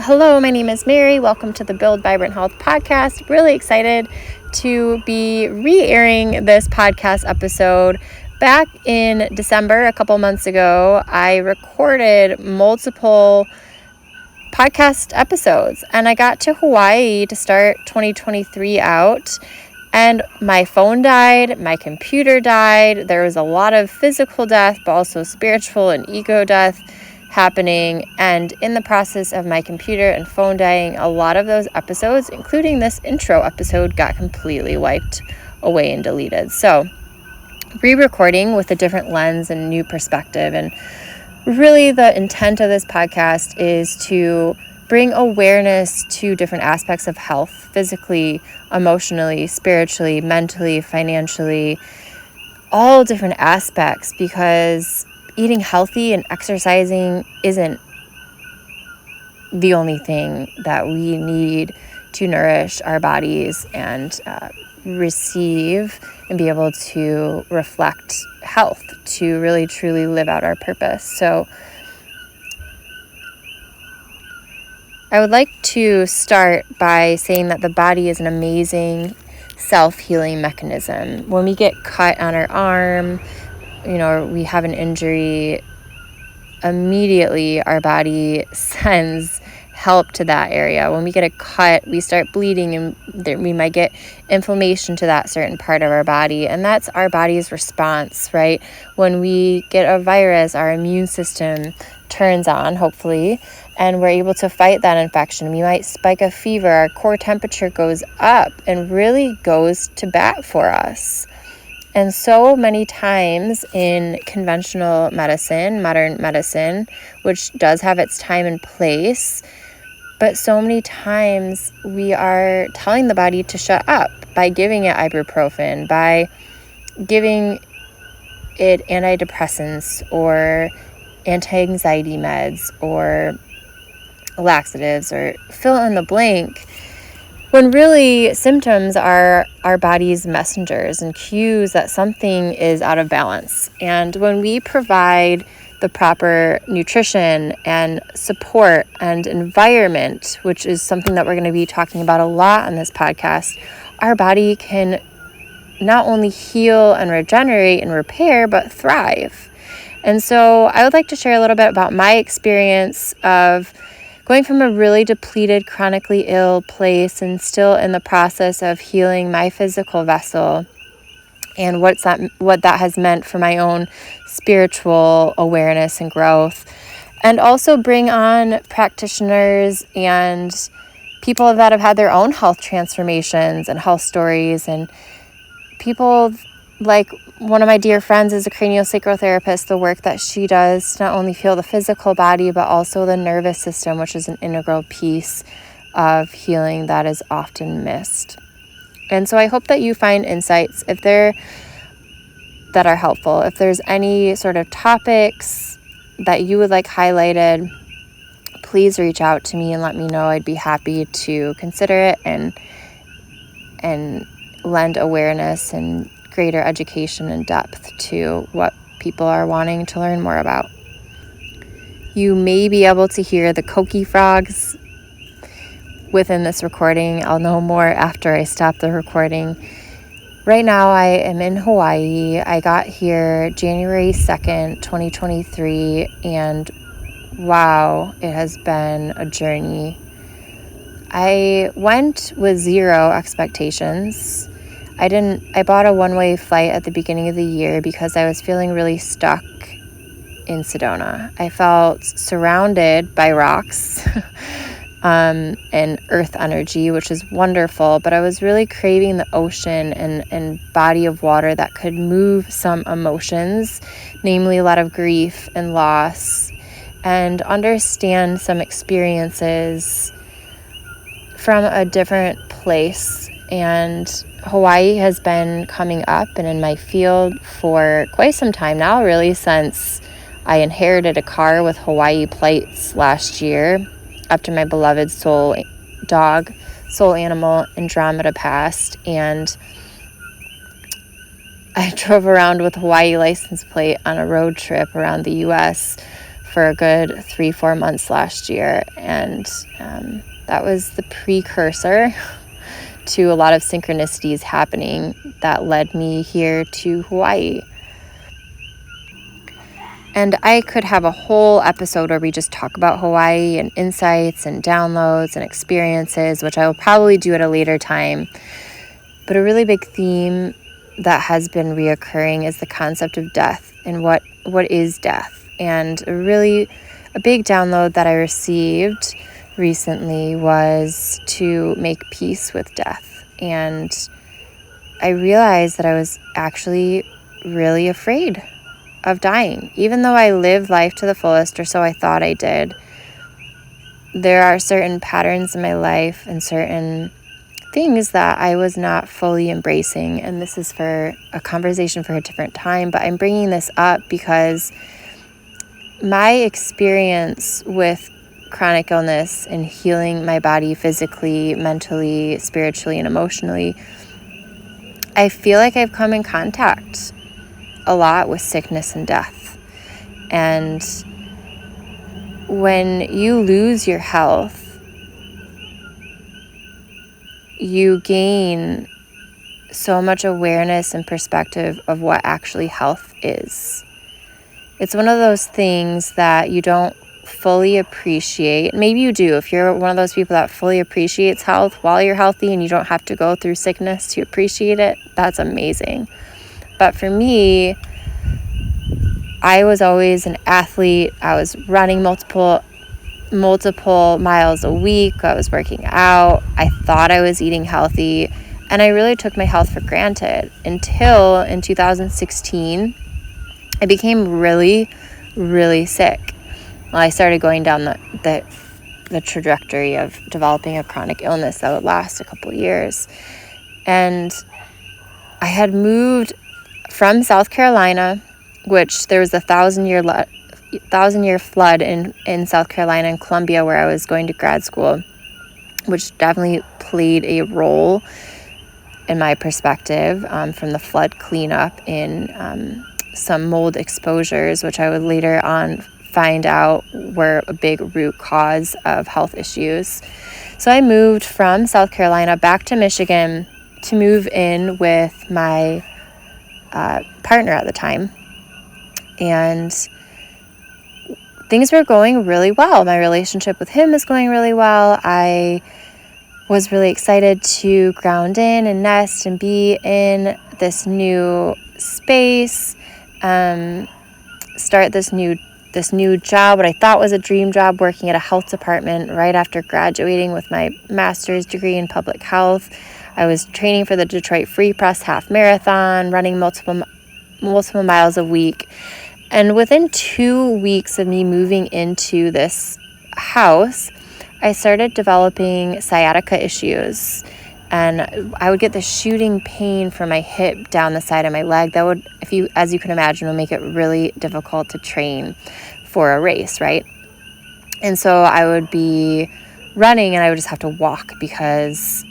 Hello, my name is Mary. Welcome to the Build Vibrant Health podcast. Really excited to be re-airing this podcast episode. Back in December, a couple months ago, I recorded multiple podcast episodes, and I got to Hawaii to start 2023 out, and my phone died, my computer died. There was a lot of physical death, but also spiritual and ego death happening. And in the process of my computer and phone dying, a lot of those episodes, including this intro episode, got completely wiped away and deleted. So re-recording with a different lens and new perspective. And really the intent of this podcast is to bring awareness to different aspects of health, physically, emotionally, spiritually, mentally, financially, all different aspects, because eating healthy and exercising isn't the only thing that we need to nourish our bodies and receive and be able to reflect health, to really truly live out our purpose. So I would like to start by saying that the body is an amazing self-healing mechanism. When we get cut on our arm, we have an injury, immediately our body sends help to that area. When we get a cut, we start bleeding, and we might get inflammation to that certain part of our body. And that's our body's response, right? When we get a virus, our immune system turns on, hopefully, and we're able to fight that infection. We might spike a fever, our core temperature goes up and really goes to bat for us. And so many times in conventional medicine, modern medicine, which does have its time and place, but so many times we are telling the body to shut up by giving it ibuprofen, by giving it antidepressants or anti-anxiety meds or laxatives, or fill in the blank, when really symptoms are our body's messengers and cues that something is out of balance. And when we provide the proper nutrition and support and environment, which is something that we're going to be talking about a lot on this podcast, our body can not only heal and regenerate and repair, but thrive. And so I would like to share a little bit about my experience of going from a really depleted, chronically ill place and still in the process of healing my physical vessel, and what that has meant for my own spiritual awareness and growth. And also bring on practitioners and people that have had their own health transformations and health stories, and people like one of my dear friends is a craniosacral therapist. The work that she does to not only heal the physical body, but also the nervous system, which is an integral piece of healing that is often missed. And so I hope that you find insights that are helpful. If there's any sort of topics that you would like highlighted, please reach out to me and let me know. I'd be happy to consider it and lend awareness and greater education and depth to what people are wanting to learn more about. You may be able to hear the coqui frogs within this recording. I'll know more after I stop the recording. Right now I am in Hawaii. I got here January 2nd, 2023, and wow, it has been a journey. I went with zero expectations. I bought a one-way flight at the beginning of the year because I was feeling really stuck in Sedona. I felt surrounded by rocks and earth energy, which is wonderful, but I was really craving the ocean and body of water that could move some emotions, namely a lot of grief and loss, and understand some experiences from a different place. And Hawaii has been coming up and in my field for quite some time now, really since I inherited a car with Hawaii plates last year after my beloved soul animal Andromeda passed, and I drove around with Hawaii license plate on a road trip around the U.S. for a good 3-4 months last year, and that was the precursor to a lot of synchronicities happening that led me here to Hawaii. And I could have a whole episode where we just talk about Hawaii and insights and downloads and experiences, which I will probably do at a later time. But a really big theme that has been reoccurring is the concept of death and what is death. And a big download that I received recently was to make peace with death. And I realized that I was actually really afraid of dying. Even though I lived life to the fullest, or so I thought I did, there are certain patterns in my life and certain things that I was not fully embracing. And this is for a conversation for a different time, but I'm bringing this up because my experience with chronic illness and healing my body physically, mentally, spiritually, and emotionally, I feel like I've come in contact a lot with sickness and death. And when you lose your health, you gain so much awareness and perspective of what actually health is. It's one of those things that you don't fully appreciate. Maybe you do. If you're one of those people that fully appreciates health while you're healthy and you don't have to go through sickness to appreciate it, that's amazing. But for me, I was always an athlete. I was running multiple miles a week. I was working out. I thought I was eating healthy. And I really took my health for granted until in 2016, I became really, really sick. Well, I started going down the trajectory of developing a chronic illness that would last a couple years. And I had moved from South Carolina, which there was a 1,000-year flood in South Carolina and Columbia where I was going to grad school, which definitely played a role in my perspective from the flood cleanup in some mold exposures, which I would later on find out were a big root cause of health issues. So I moved from South Carolina back to Michigan to move in with my partner at the time. And things were going really well. My relationship with him is going really well. I was really excited to ground in and nest and be in this new space, start this new job, what I thought was a dream job, working at a health department right after graduating with my master's degree in public health. I was training for the Detroit Free Press half marathon, running multiple miles a week. And within 2 weeks of me moving into this house, I started developing sciatica issues. And I would get this shooting pain from my hip down the side of my leg that would, as you can imagine, would make it really difficult to train for a race, right? And so I would be running and I would just have to walk because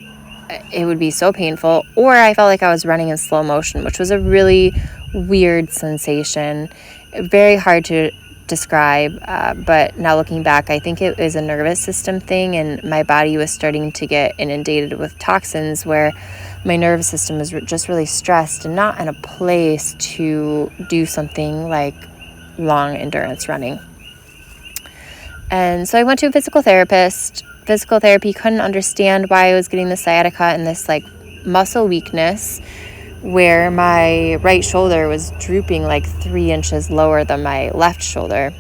it would be so painful. Or I felt like I was running in slow motion, which was a really weird sensation. Very hard to describe, but now looking back, I think it was a nervous system thing, and my body was starting to get inundated with toxins where my nervous system was just really stressed and not in a place to do something like long endurance running. And so I went to a physical therapist. Physical therapy couldn't understand why I was getting the sciatica and this like muscle weakness where my right shoulder was drooping like 3 inches lower than my left shoulder.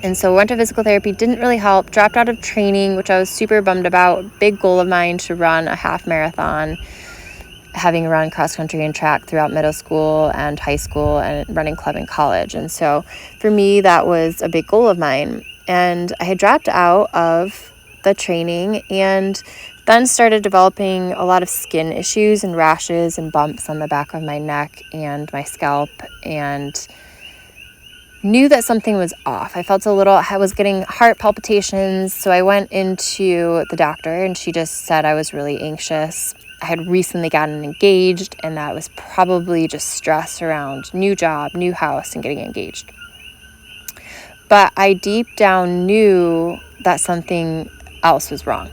And so I went to physical therapy, didn't really help, dropped out of training, which I was super bummed about. Big goal of mine to run a half marathon, having run cross country and track throughout middle school and high school and running club in college. And so for me, that was a big goal of mine. And I had dropped out of the training and then started developing a lot of skin issues and rashes and bumps on the back of my neck and my scalp, and knew that something was off. I was getting heart palpitations, so I went into the doctor and she just said I was really anxious. I had recently gotten engaged, and that was probably just stress around new job, new house, and getting engaged. but I deep down knew that something else was wrong.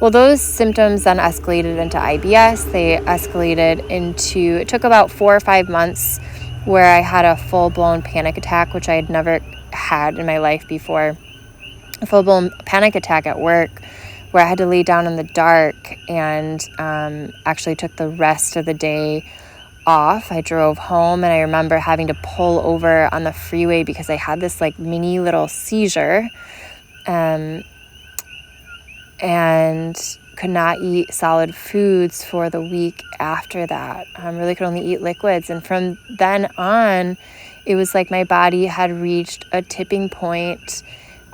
Well, those symptoms then escalated into IBS. They escalated into, it took about 4 or 5 months where I had a full-blown panic attack, which I had never had in my life before. A full-blown panic attack at work where I had to lay down in the dark, and actually took the rest of the day off. I drove home, and I remember having to pull over on the freeway because I had this like mini little seizure, and could not eat solid foods for the week after that. I really could only eat liquids. And from then on, it was like my body had reached a tipping point.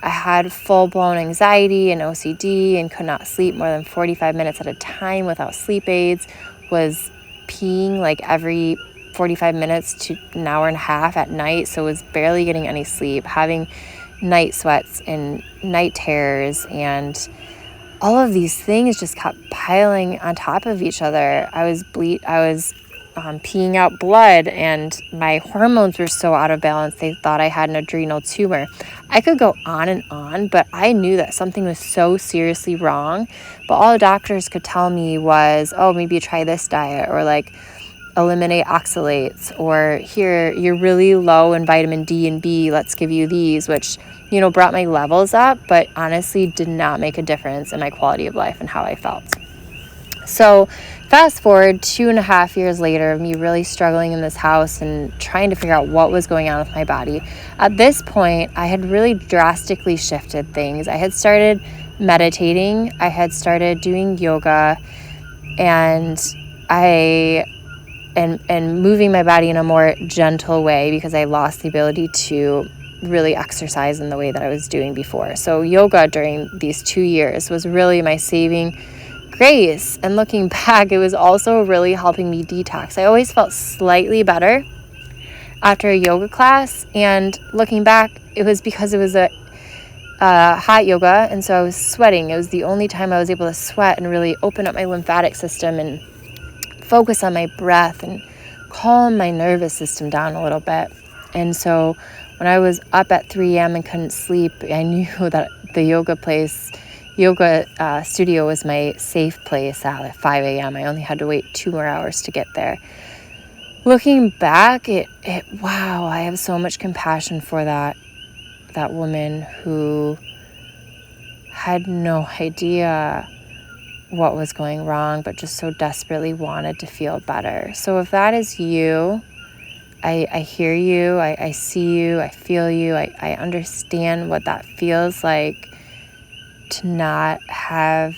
I had full-blown anxiety and OCD and could not sleep more than 45 minutes at a time without sleep aids, was peeing like every 45 minutes to an hour and a half at night, so was barely getting any sleep, having night sweats and night terrors, and all of these things just kept piling on top of each other. I was peeing out blood, and my hormones were so out of balance, they thought I had an adrenal tumor. I could go on, but I knew that something was so seriously wrong. But all the doctors could tell me was, oh, maybe try this diet, or like eliminate oxalates, or here, you're really low in vitamin D and B, let's give you these, which, you know, brought my levels up, but honestly did not make a difference in my quality of life and how I felt. So fast forward 2.5 years later of me really struggling in this house and trying to figure out what was going on with my body. At this point, I had really drastically shifted things. I had started meditating. I had started doing yoga, and and moving my body in a more gentle way, because I lost the ability to really exercise in the way that I was doing before. So yoga during these 2 years was really my saving grace. And looking back, it was also really helping me detox. I always felt slightly better after a yoga class, and looking back, it was because it was a hot yoga, and so I was sweating. It was the only time I was able to sweat and really open up my lymphatic system and focus on my breath and calm my nervous system down a little bit. And so when I was up at 3 a.m. and couldn't sleep, I knew that the yoga studio was my safe place at 5 a.m. I only had to wait 2 more hours to get there. Looking back, wow, I have so much compassion for that woman who had no idea what was going wrong, but just so desperately wanted to feel better. So if that is you, I hear you, I see you, I feel you, I understand what that feels like to not have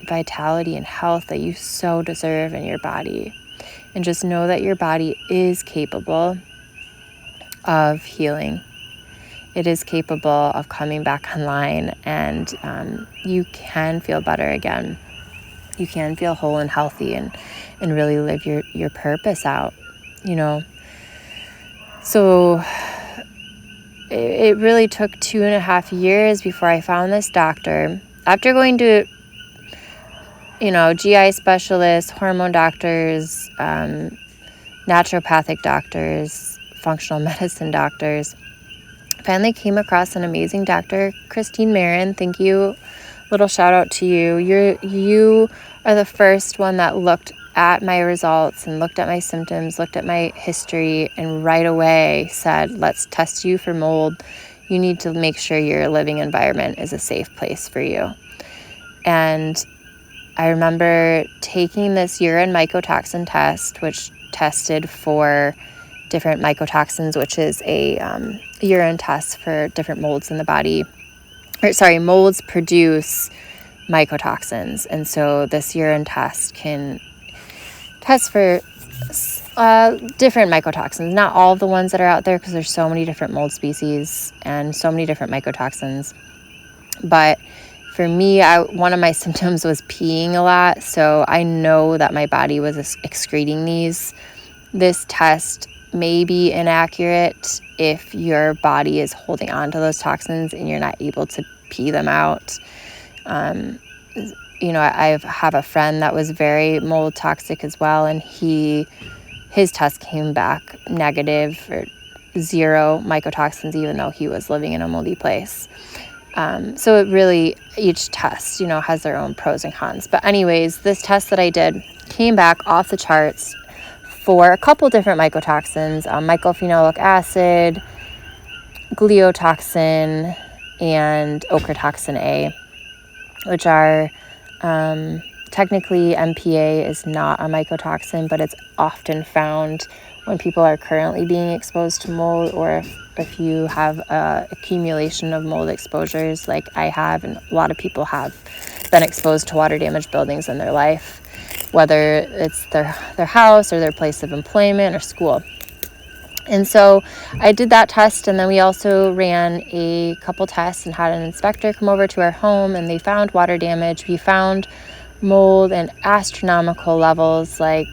vitality and health that you so deserve in your body. And just know that your body is capable of healing. It is capable of coming back online, and you can feel better again. You can feel whole and healthy and really live your purpose out, you know. So it really took 2.5 years before I found this doctor. After going to, GI specialists, hormone doctors, naturopathic doctors, functional medicine doctors, finally came across an amazing doctor, Christine Marin. Thank you. Little shout out to you. You are the first one that looked at my results and looked at my symptoms, looked at my history, and right away said, let's test you for mold. You need to make sure your living environment is a safe place for you. And I remember taking this urine mycotoxin test, which tested for different mycotoxins, which is a urine test for different molds in the body. Molds produce mycotoxins. And so this urine test can test for different mycotoxins, not all of the ones that are out there, because there's so many different mold species and so many different mycotoxins. But for me, one of my symptoms was peeing a lot. So I know that my body was excreting these. This test may be inaccurate if your body is holding on to those toxins and you're not able to pee them out. I have a friend that was very mold toxic as well, and his test came back negative, 0 mycotoxins, even though he was living in a moldy place. So it really, each test, has their own pros and cons. But anyways, this test that I did came back off the charts for a couple different mycotoxins, mycophenolic acid, gliotoxin, and ochratoxin A, which are technically MPA is not a mycotoxin, but it's often found when people are currently being exposed to mold, or if you have accumulation of mold exposures like I have, and a lot of people have been exposed to water damaged buildings in their life, whether it's their house or their place of employment or school. And so I did that test, and then we also ran a couple tests and had an inspector come over to our home, and they found water damage. We found mold in astronomical levels, like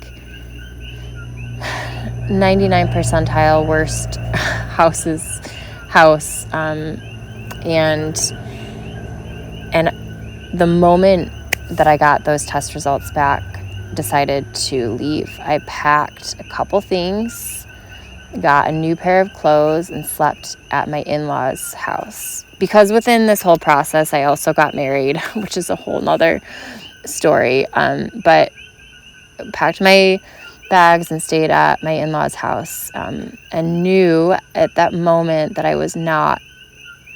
99 percentile worst house. And the moment that I got those test results back, decided to leave. I packed a couple things, got a new pair of clothes, and slept at my in-laws' house. Because within this whole process, I also got married, which is a whole nother story. But packed my bags and stayed at my in-laws' house, and knew at that moment that I was not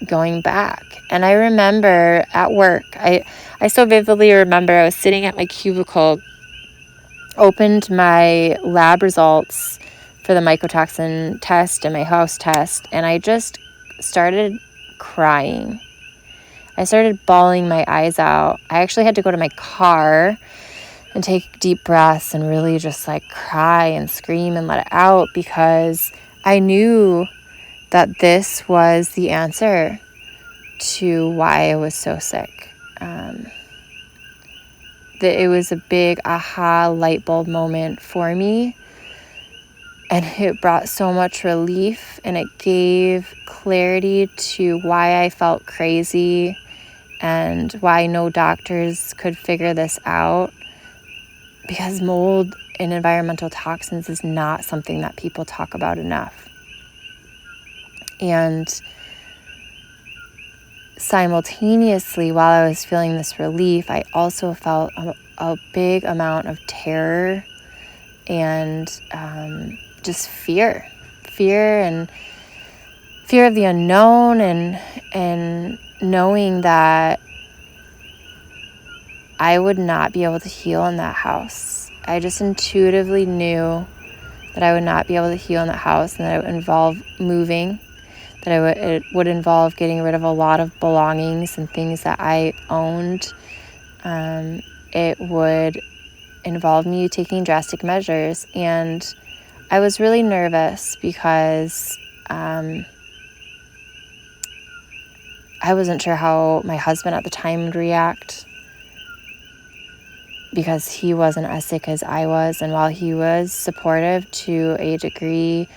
going back. And I remember at work, I so vividly remember I was sitting at my cubicle, opened my lab results for the mycotoxin test and my house test, and I just started crying. I started bawling my eyes out. I actually had to go to my car and take deep breaths and really just like cry and scream and let it out, because I knew that this was the answer to why I was so sick. That it was a big aha light bulb moment for me, and it brought so much relief, and it gave clarity to why I felt crazy and why no doctors could figure this out, because mold and environmental toxins is not something that people talk about enough. And simultaneously, while I was feeling this relief, I also felt a big amount of terror and just fear of the unknown, and knowing that I would not be able to heal in that house. I just intuitively knew that I would not be able to heal in that house, and that it would involve moving, that it would involve getting rid of a lot of belongings and things that I owned. It would involve me taking drastic measures, and I was really nervous because I wasn't sure how my husband at the time would react, because he wasn't as sick as I was, and while he was supportive to a degree,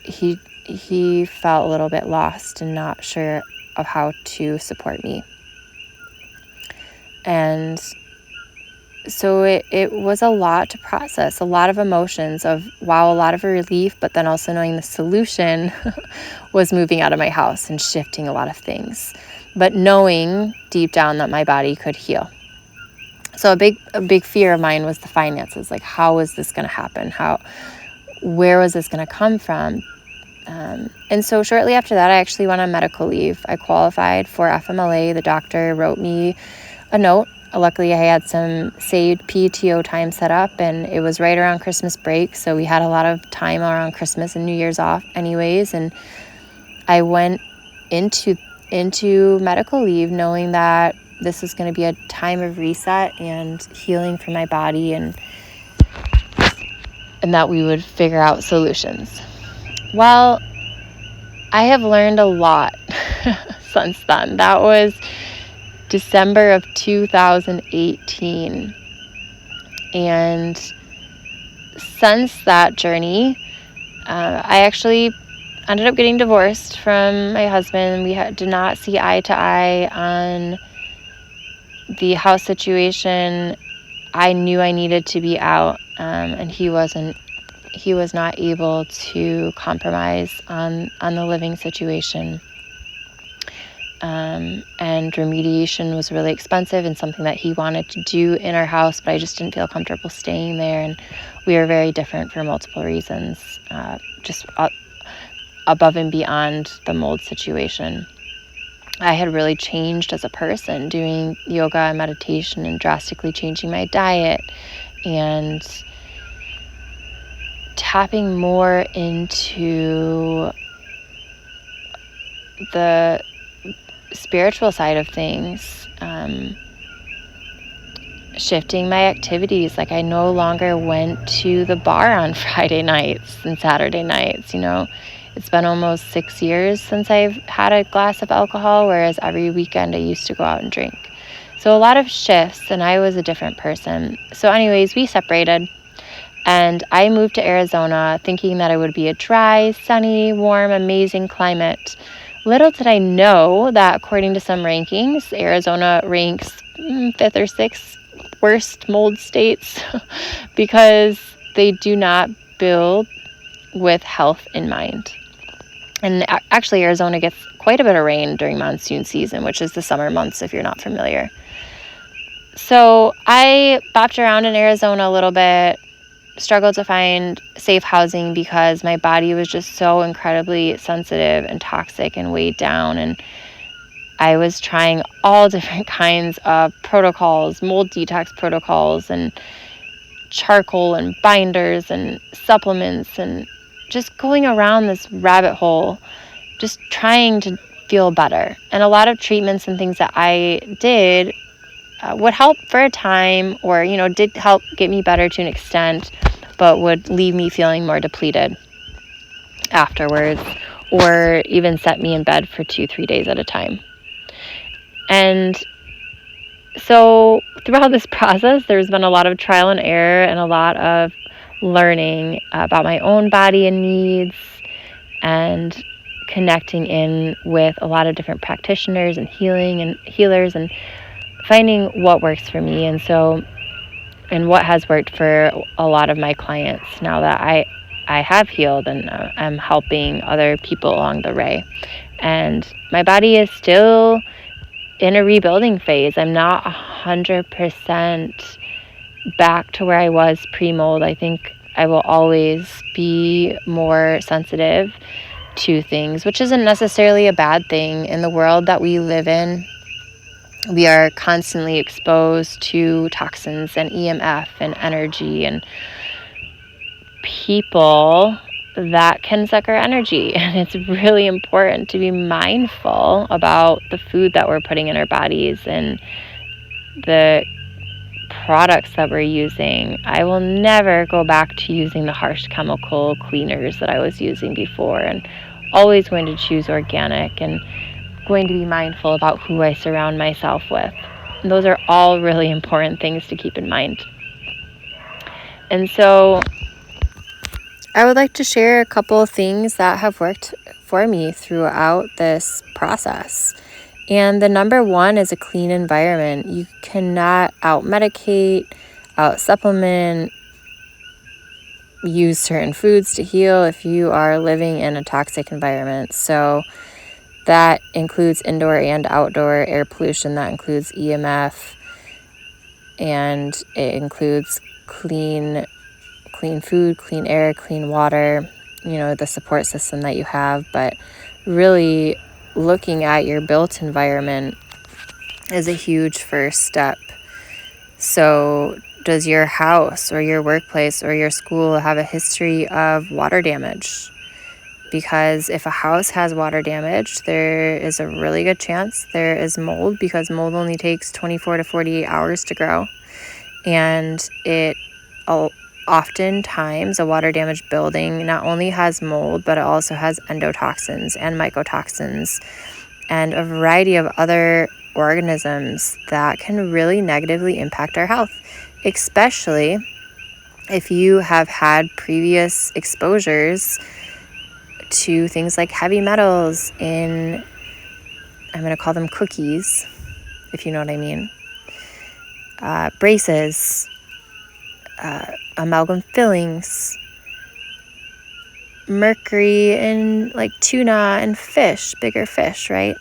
he felt a little bit lost and not sure of how to support me. And so it was a lot to process, a lot of emotions of, wow, a lot of relief, but then also knowing the solution was moving out of my house and shifting a lot of things, but knowing deep down that my body could heal. So a big fear of mine was the finances. Like, how is this going to happen? Where was this going to come from? And so shortly after that, I actually went on medical leave. I qualified for FMLA. The doctor wrote me a note. Luckily, I had some saved PTO time set up, and it was right around Christmas break. So we had a lot of time around Christmas and New Year's off anyways. And I went into medical leave knowing that this was going to be a time of reset and healing for my body, and that we would figure out solutions. Well, I have learned a lot since then. That was December of 2018. And since that journey, I actually ended up getting divorced from my husband. We did not see eye to eye on the house situation. I knew I needed to be out, and he wasn't he was not able to compromise on the living situation. And remediation was really expensive and something that he wanted to do in our house, but I just didn't feel comfortable staying there. And we were very different for multiple reasons, just above and beyond the mold situation. I had really changed as a person, doing yoga and meditation and drastically changing my diet and tapping more into the spiritual side of things, shifting my activities. Like, I no longer went to the bar on Friday nights and Saturday nights. It's been almost 6 years since I've had a glass of alcohol, whereas every weekend I used to go out and drink. So a lot of shifts, and I was a different person. So anyways, we separated, and I moved to Arizona thinking that it would be a dry, sunny, warm, amazing climate. Little did I know that according to some rankings, Arizona ranks 5th or 6th worst mold states because they do not build with health in mind. And actually, Arizona gets quite a bit of rain during monsoon season, which is the summer months if you're not familiar. So I bopped around in Arizona a little bit, struggled to find safe housing because my body was just so incredibly sensitive and toxic and weighed down. And I was trying all different kinds of protocols, mold detox protocols, and charcoal and binders and supplements, and just going around this rabbit hole, just trying to feel better. And a lot of treatments and things that I did would help for a time, or, did help get me better to an extent, but would leave me feeling more depleted afterwards, or even set me in bed for 2-3 days at a time. And so throughout this process, there's been a lot of trial and error and a lot of learning about my own body and needs, and connecting in with a lot of different practitioners and healers, and finding what works for me. And what has worked for a lot of my clients now that I have healed, and I'm helping other people along the way. And my body is still in a rebuilding phase. I'm not 100% back to where I was pre-mold. I think I will always be more sensitive to things, which isn't necessarily a bad thing. In the world that we live in, we are constantly exposed to toxins and EMF and energy and people that can suck our energy. And it's really important to be mindful about the food that we're putting in our bodies and the products that we're using. I will never go back to using the harsh chemical cleaners that I was using before, and always going to choose organic, and going to be mindful about who I surround myself with. And those are all really important things to keep in mind. And so I would like to share a couple of things that have worked for me throughout this process. And the number one is a clean environment. You cannot out-medicate, out-supplement, use certain foods to heal if you are living in a toxic environment. So that includes indoor and outdoor air pollution. That includes EMF, and it includes clean food, clean air, clean water, the support system that you have. But really looking at your built environment is a huge first step. So does your house or your workplace or your school have a history of water damage? Because if a house has water damage, there is a really good chance there is mold, because mold only takes 24 to 48 hours to grow. And oftentimes a water damaged building not only has mold, but it also has endotoxins and mycotoxins and a variety of other organisms that can really negatively impact our health, especially if you have had previous exposures to things like heavy metals in, I'm going to call them cookies, if you know what I mean, braces, amalgam fillings, mercury in like tuna and fish, bigger fish, right?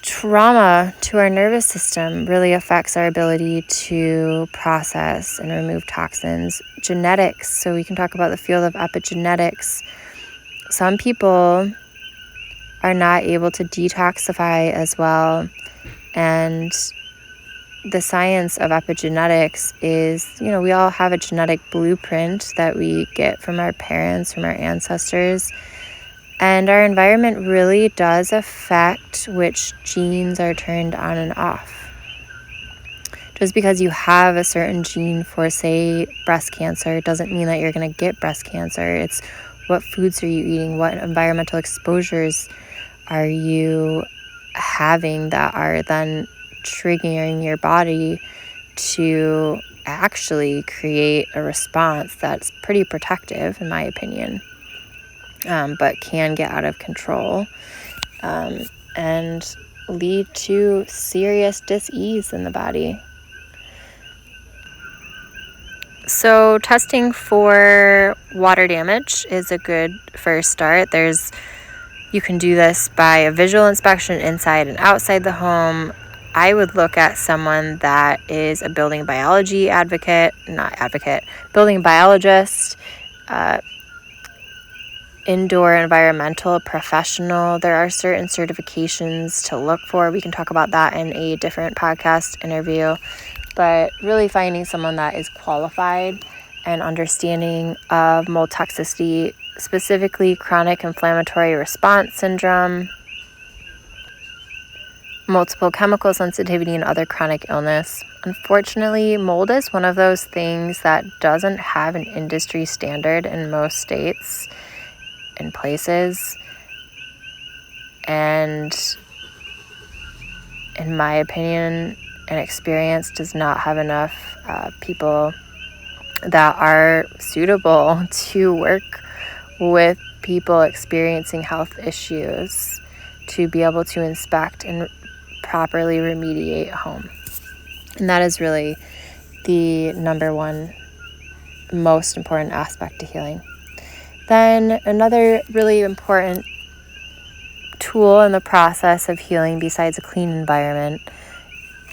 Trauma to our nervous system really affects our ability to process and remove toxins. Genetics, so we can talk about the field of epigenetics. Some people are not able to detoxify as well, and the science of epigenetics is, we all have a genetic blueprint that we get from our parents, from our ancestors. And our environment really does affect which genes are turned on and off. Just because you have a certain gene for, say, breast cancer, doesn't mean that you're going to get breast cancer. It's what foods are you eating? What environmental exposures are you having that are then triggering your body to actually create a response that's pretty protective, in my opinion, but can get out of control and lead to serious dis-ease in the body. So testing for water damage is a good first start. You can do this by a visual inspection inside and outside the home. I would look at someone that is a building biologist, indoor environmental professional. There are certain certifications to look for. We can talk about that in a different podcast interview. But really finding someone that is qualified and understanding of mold toxicity, specifically chronic inflammatory response syndrome, multiple chemical sensitivity, and other chronic illness. Unfortunately, mold is one of those things that doesn't have an industry standard in most states and places. And in my opinion and experience, does not have enough people that are suitable to work with people experiencing health issues to be able to inspect and properly remediate home. And that is really the number one most important aspect to healing. Then another really important tool in the process of healing, besides a clean environment,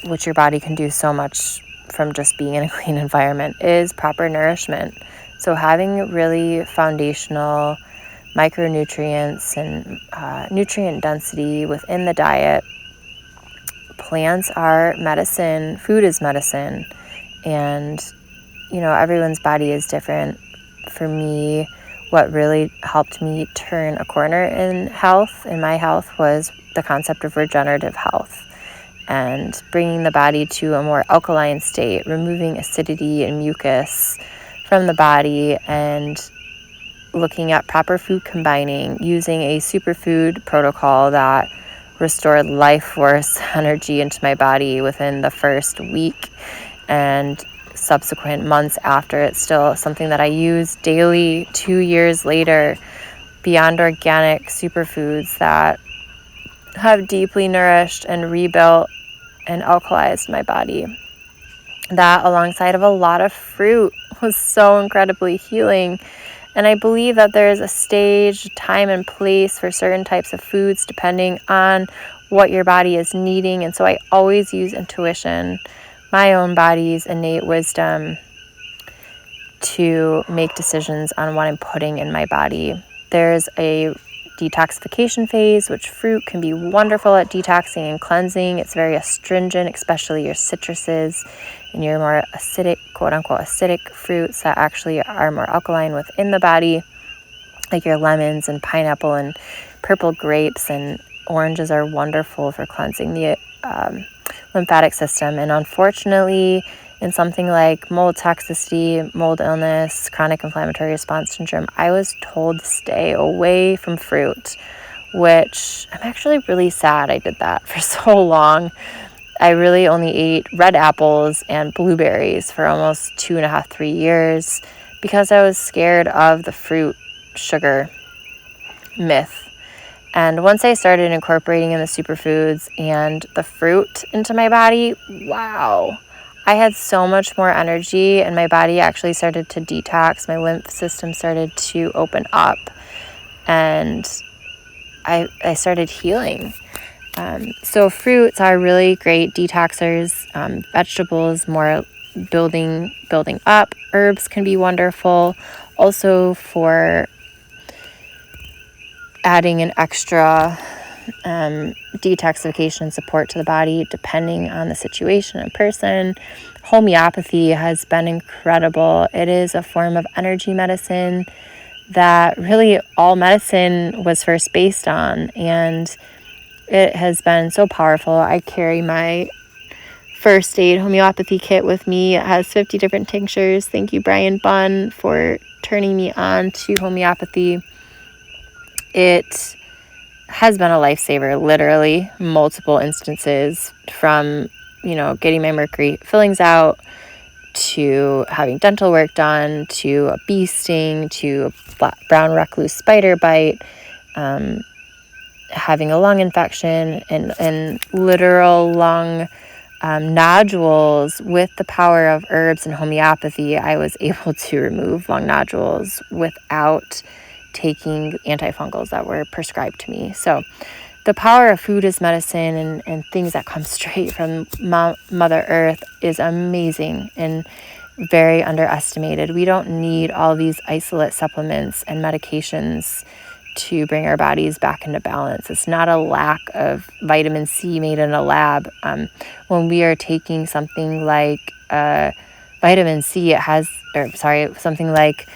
which your body can do so much from just being in a clean environment, is proper nourishment. So having really foundational micronutrients and nutrient density within the diet. Plants are medicine, food is medicine, and everyone's body is different. For me, what really helped me turn a corner in my health, was the concept of regenerative health and bringing the body to a more alkaline state, removing acidity and mucus from the body, and looking at proper food combining, using a superfood protocol that restored life force energy into my body within the first week and subsequent months after. It's still something that I use daily 2 years later. Beyond Organic superfoods that have deeply nourished and rebuilt and alkalized my body. That, alongside of a lot of fruit, was so incredibly healing. And I believe that there is a stage, time, and place for certain types of foods depending on what your body is needing. And so I always use intuition, my own body's innate wisdom, to make decisions on what I'm putting in my body. There's a detoxification phase, which fruit can be wonderful at detoxing and cleansing. It's very astringent, especially your citruses and your more acidic, quote unquote, acidic fruits that actually are more alkaline within the body, like your lemons and pineapple and purple grapes, and oranges are wonderful for cleansing the lymphatic system. And unfortunately, in something like mold toxicity, mold illness, chronic inflammatory response syndrome, I was told to stay away from fruit, which I'm actually really sad I did that for so long. I really only ate red apples and blueberries for almost 2.5, 3 years because I was scared of the fruit sugar myth. And once I started incorporating in the superfoods and the fruit into my body, wow, I had so much more energy, and my body actually started to detox. My lymph system started to open up, and I started healing. So fruits are really great detoxers. Vegetables, more building up. Herbs can be wonderful. Also for adding an extra detoxification support to the body, depending on the situation and person. Homeopathy has been incredible. It is a form of energy medicine that really all medicine was first based on, and it has been so powerful. I carry my first aid homeopathy kit with me. It has 50 different tinctures. Thank you, Brian Bunn, for turning me on to homeopathy. It has been a lifesaver, literally multiple instances, from getting my mercury fillings out, to having dental work done, to a bee sting, to a brown recluse spider bite, having a lung infection, and literal lung nodules. With the power of herbs and homeopathy, I was able to remove lung nodules without taking antifungals that were prescribed to me. So the power of food as medicine and things that come straight from Mother Earth is amazing and very underestimated. We don't need all these isolate supplements and medications to bring our bodies back into balance. It's not a lack of vitamin C made in a lab. When we are taking something like vitamin C, something like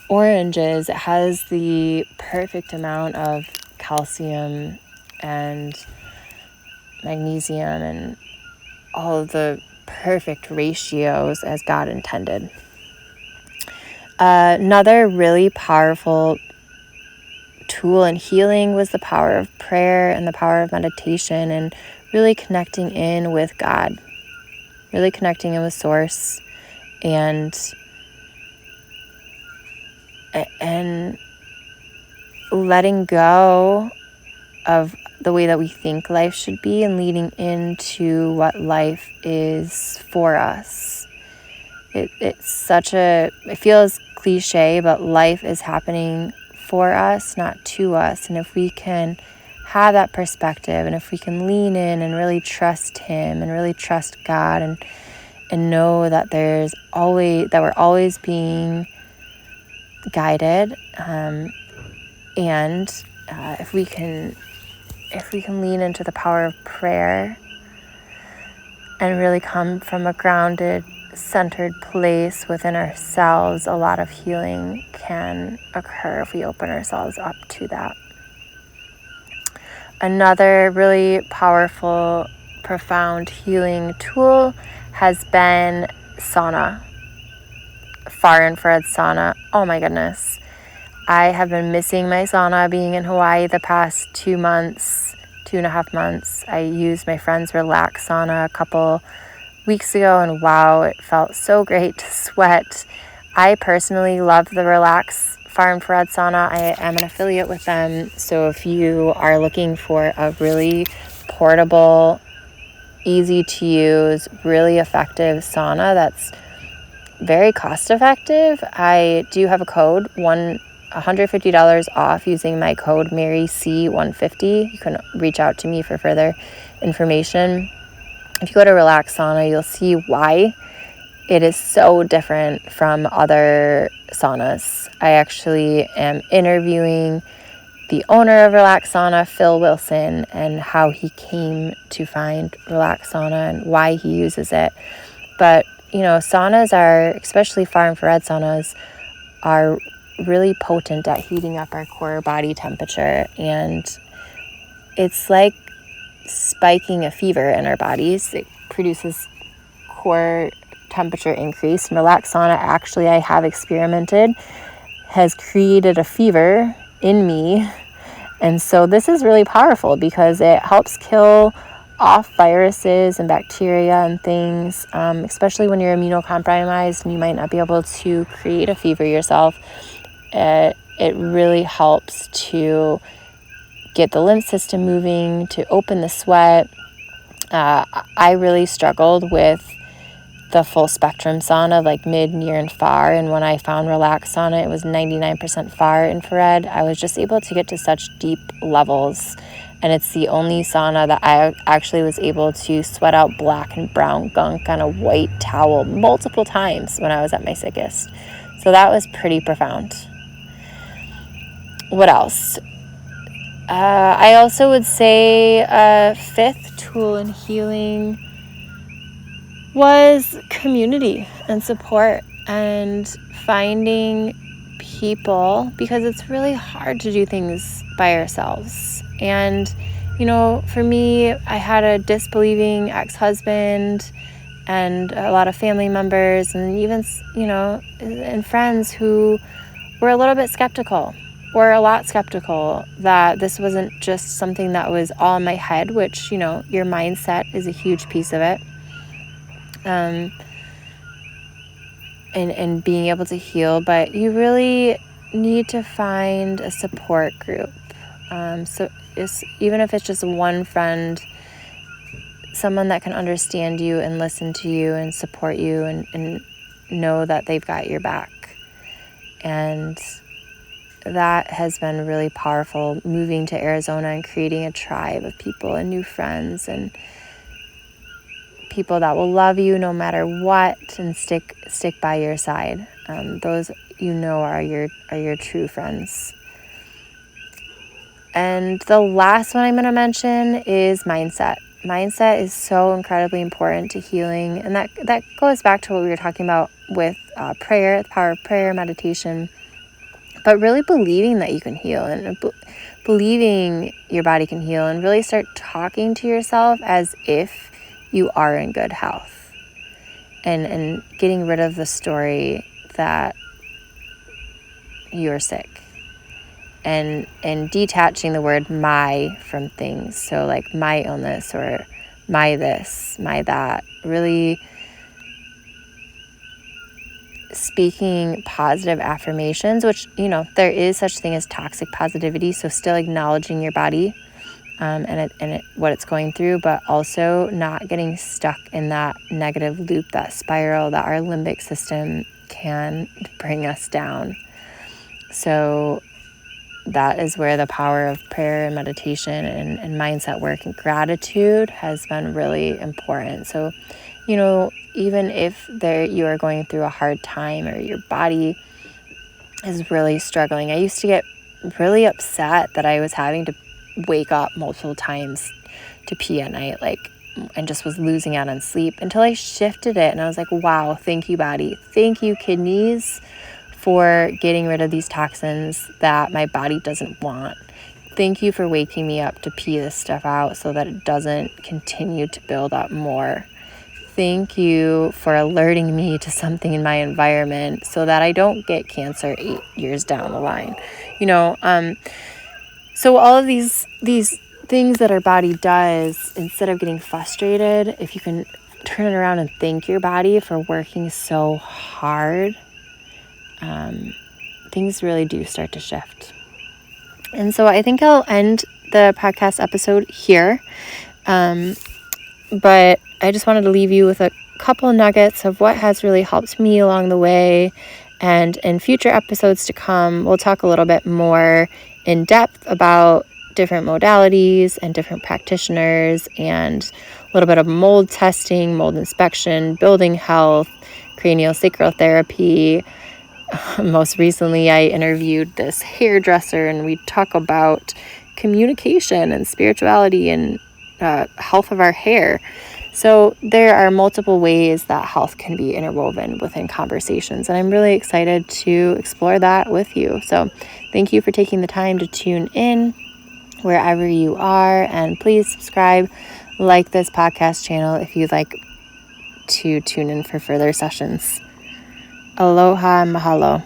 oranges, it has the perfect amount of calcium and magnesium and all of the perfect ratios as God intended. Another really powerful tool in healing was the power of prayer and the power of meditation, and really connecting in with God, really connecting in with Source, and letting go of the way that we think life should be and leading into what life is for us. It feels cliche, but life is happening for us, not to us. And if we can have that perspective, and if we can lean in and really trust Him and really trust God, and know that we're always being guided, and if we can lean into the power of prayer and really come from a grounded, centered place within ourselves, a lot of healing can occur if we open ourselves up to that. Another really powerful, profound healing tool has been sauna, far infrared sauna. Oh my goodness. I have been missing my sauna being in Hawaii the past 2.5 months. I used my friend's Relax sauna a couple weeks ago, and wow, it felt so great to sweat. I personally love the Relax far infrared sauna. I am an affiliate with them, so if you are looking for a really portable, easy to use, really effective sauna that's very cost effective, I do have a code, $150 off using my code MaryC150. You can reach out to me for further information. If you go to Relax Sauna, you'll see why it is so different from other saunas. I actually am interviewing the owner of Relax Sauna, Phil Wilson, and how he came to find Relax Sauna and why he uses it. But, saunas are, especially far infrared saunas, are really potent at heating up our core body temperature, and it's like spiking a fever in our bodies. It produces core temperature increase. And Relax Sauna, actually, I have experimented, has created a fever in me, and so this is really powerful because it helps kill off viruses and bacteria and things, especially when you're immunocompromised and you might not be able to create a fever yourself. It really helps to get the lymph system moving, to open the sweat. I really struggled with the full spectrum sauna, like mid, near, and far. And when I found relaxed sauna, it was 99% far infrared. I was just able to get to such deep levels. And it's the only sauna that I actually was able to sweat out black and brown gunk on a white towel multiple times when I was at my sickest. So that was pretty profound. What else? I also would say a fifth tool in healing was community and support, and finding people, because it's really hard to do things by ourselves. And, for me, I had a disbelieving ex-husband and a lot of family members and even, and friends who were a little bit skeptical, or a lot skeptical, that this wasn't just something that was all in my head, which, your mindset is a huge piece of it. And being able to heal, but you really need to find a support group. So even if it's just one friend, someone that can understand you and listen to you and support you and know that they've got your back. And that has been really powerful, moving to Arizona and creating a tribe of people and new friends and people that will love you no matter what and stick by your side. Those are your true friends. And the last one I'm going to mention is mindset. Mindset is so incredibly important to healing, and that goes back to what we were talking about with prayer, the power of prayer, meditation, but really believing that you can heal and believing your body can heal, and really start talking to yourself as if you are in good health, and getting rid of the story that you're sick, and detaching the word my from things. So like my illness or my this, my that, really speaking positive affirmations, which, there is such thing as toxic positivity. So still acknowledging your body and what it's going through, but also not getting stuck in that negative loop, that spiral that our limbic system can bring us down. So that is where the power of prayer and meditation and mindset work and gratitude has been really important. So, even if you are going through a hard time or your body is really struggling, I used to get really upset that I was having to wake up multiple times to pee at night, and just was losing out on sleep, until I shifted it and I was like, wow, thank you, body. Thank you, kidneys, for getting rid of these toxins that my body doesn't want. Thank you for waking me up to pee this stuff out so that it doesn't continue to build up more. Thank you for alerting me to something in my environment so that I don't get cancer 8 years down the line. So all of these things that our body does, instead of getting frustrated, if you can turn it around and thank your body for working so hard, things really do start to shift. And so I think I'll end the podcast episode here. But I just wanted to leave you with a couple nuggets of what has really helped me along the way. And in future episodes to come, we'll talk a little bit more in depth about different modalities and different practitioners, and a little bit of mold testing, mold inspection, building health, craniosacral therapy. Most recently, I interviewed this hairdresser, and we talk about communication and spirituality and health of our hair. So there are multiple ways that health can be interwoven within conversations, and I'm really excited to explore that with you. So thank you for taking the time to tune in wherever you are, and please subscribe, like this podcast channel if you'd like to tune in for further sessions. Aloha and mahalo.